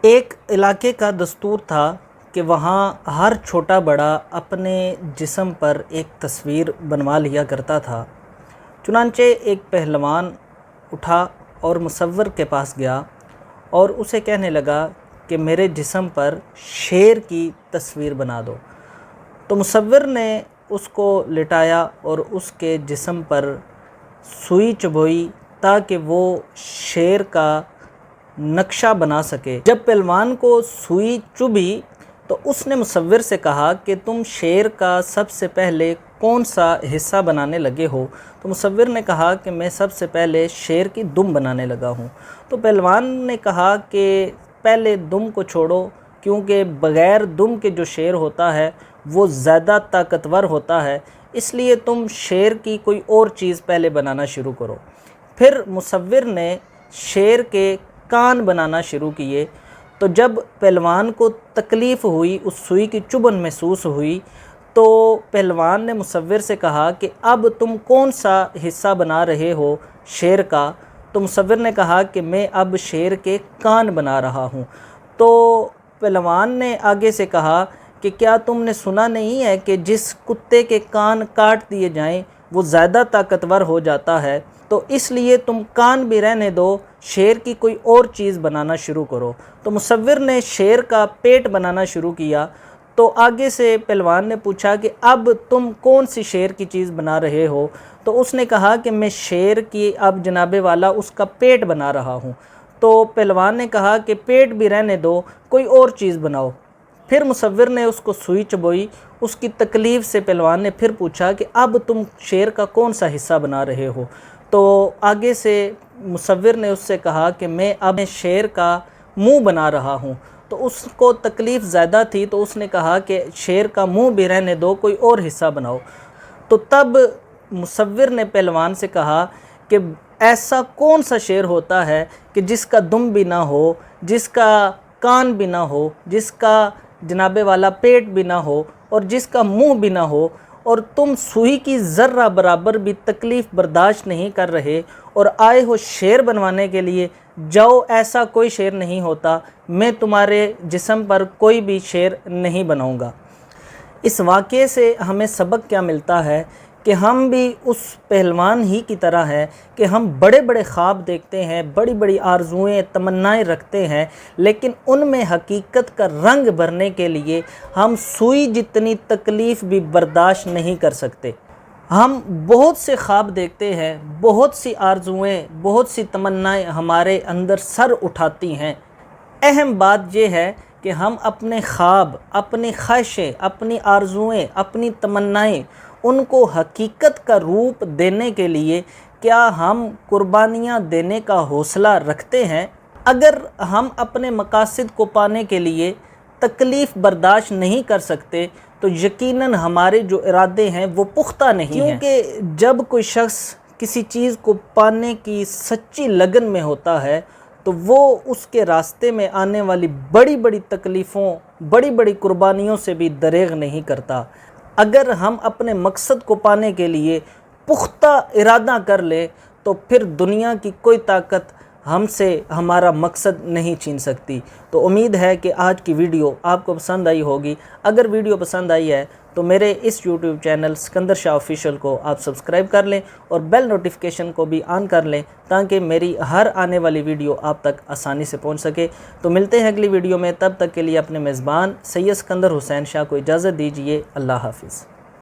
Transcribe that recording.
ایک علاقے کا دستور تھا کہ وہاں ہر چھوٹا بڑا اپنے جسم پر ایک تصویر بنوا لیا کرتا تھا۔ چنانچہ ایک پہلوان اٹھا اور مصور کے پاس گیا اور اسے کہنے لگا کہ میرے جسم پر شیر کی تصویر بنا دو۔ تو مصور نے اس کو لٹایا اور اس کے جسم پر سوئی چبھوئی تاکہ وہ شیر کا نقشہ بنا سکے۔ جب پہلوان کو سوئی چبھی تو اس نے مصور سے کہا کہ تم شیر کا سب سے پہلے کون سا حصہ بنانے لگے ہو؟ تو مصور نے کہا کہ میں سب سے پہلے شیر کی دم بنانے لگا ہوں۔ تو پہلوان نے کہا کہ پہلے دم کو چھوڑو، کیونکہ بغیر دم کے جو شیر ہوتا ہے وہ زیادہ طاقتور ہوتا ہے، اس لیے تم شیر کی کوئی اور چیز پہلے بنانا شروع کرو۔ پھر مصور نے شیر کے کان بنانا شروع کیے۔ تو جب پہلوان کو تکلیف ہوئی، اس سوئی کی چبھن محسوس ہوئی، تو پہلوان نے مصور سے کہا کہ اب تم کون سا حصہ بنا رہے ہو شیر کا؟ تو مصور نے کہا کہ میں اب شیر کے کان بنا رہا ہوں۔ تو پہلوان نے آگے سے کہا کہ کیا تم نے سنا نہیں ہے کہ جس کتے کے کان کاٹ دیے جائیں وہ زیادہ طاقتور ہو جاتا ہے؟ تو اس لیے تم کان بھی رہنے دو، شیر کی کوئی اور چیز بنانا شروع کرو۔ تو مصور نے شیر کا پیٹ بنانا شروع کیا۔ تو آگے سے پہلوان نے پوچھا کہ اب تم کون سی شیر کی چیز بنا رہے ہو؟ تو اس نے کہا کہ میں شیر کی اب جناب والا اس کا پیٹ بنا رہا ہوں۔ تو پہلوان نے کہا کہ پیٹ بھی رہنے دو، کوئی اور چیز بناؤ۔ پھر مصور نے اس کو سوئی چبھوئی۔ اس کی تکلیف سے پہلوان نے پھر پوچھا کہ اب تم شیر کا کون سا حصہ بنا رہے ہو؟ تو آگے سے مصور نے اس سے کہا کہ میں اب شیر کا منہ بنا رہا ہوں۔ تو اس کو تکلیف زیادہ تھی، تو اس نے کہا کہ شیر کا منہ بھی رہنے دو، کوئی اور حصہ بناؤ۔ تو تب مصور نے پہلوان سے کہا کہ ایسا کون سا شیر ہوتا ہے کہ جس کا دم بھی نہ ہو، جس کا کان بھی نہ ہو، جس کا جناب والا پیٹ بھی نہ ہو اور جس کا منہ بھی نہ ہو، اور تم سوئی کی ذرہ برابر بھی تکلیف برداشت نہیں کر رہے اور آئے ہو شیر بنوانے کے لیے؟ جاؤ، ایسا کوئی شیر نہیں ہوتا، میں تمہارے جسم پر کوئی بھی شیر نہیں بناؤں گا۔ اس واقعے سے ہمیں سبق کیا ملتا ہے کہ ہم بھی اس پہلوان ہی کی طرح ہیں کہ ہم بڑے بڑے خواب دیکھتے ہیں، بڑی بڑی آرزوئیں تمنائیں رکھتے ہیں، لیکن ان میں حقیقت کا رنگ بھرنے کے لیے ہم سوئی جتنی تکلیف بھی برداشت نہیں کر سکتے۔ ہم بہت سے خواب دیکھتے ہیں، بہت سی آرزوئیں، بہت سی تمنائیں ہمارے اندر سر اٹھاتی ہیں۔ اہم بات یہ ہے کہ ہم اپنے خواب، اپنی خواہشیں، اپنی آرزوئیں، اپنی تمنائیں، ان کو حقیقت کا روپ دینے کے لیے کیا ہم قربانیاں دینے کا حوصلہ رکھتے ہیں؟ اگر ہم اپنے مقاصد کو پانے کے لیے تکلیف برداشت نہیں کر سکتے تو یقیناً ہمارے جو ارادے ہیں وہ پختہ نہیں ہیں، کیونکہ جب کوئی شخص کسی چیز کو پانے کی سچی لگن میں ہوتا ہے تو وہ اس کے راستے میں آنے والی بڑی بڑی تکلیفوں، بڑی بڑی قربانیوں سے بھی دریغ نہیں کرتا۔ اگر ہم اپنے مقصد کو پانے کے لیے پختہ ارادہ کر لیں تو پھر دنیا کی کوئی طاقت ہم سے ہمارا مقصد نہیں چھین سکتی۔ تو امید ہے کہ آج کی ویڈیو آپ کو پسند آئی ہوگی۔ اگر ویڈیو پسند آئی ہے تو میرے اس یوٹیوب چینل سکندر شاہ آفیشیل کو آپ سبسکرائب کر لیں اور بیل نوٹیفیکیشن کو بھی آن کر لیں تاکہ میری ہر آنے والی ویڈیو آپ تک آسانی سے پہنچ سکے۔ تو ملتے ہیں اگلی ویڈیو میں، تب تک کے لیے اپنے میزبان سید سکندر حسین شاہ کو اجازت دیجیے۔ اللہ حافظ۔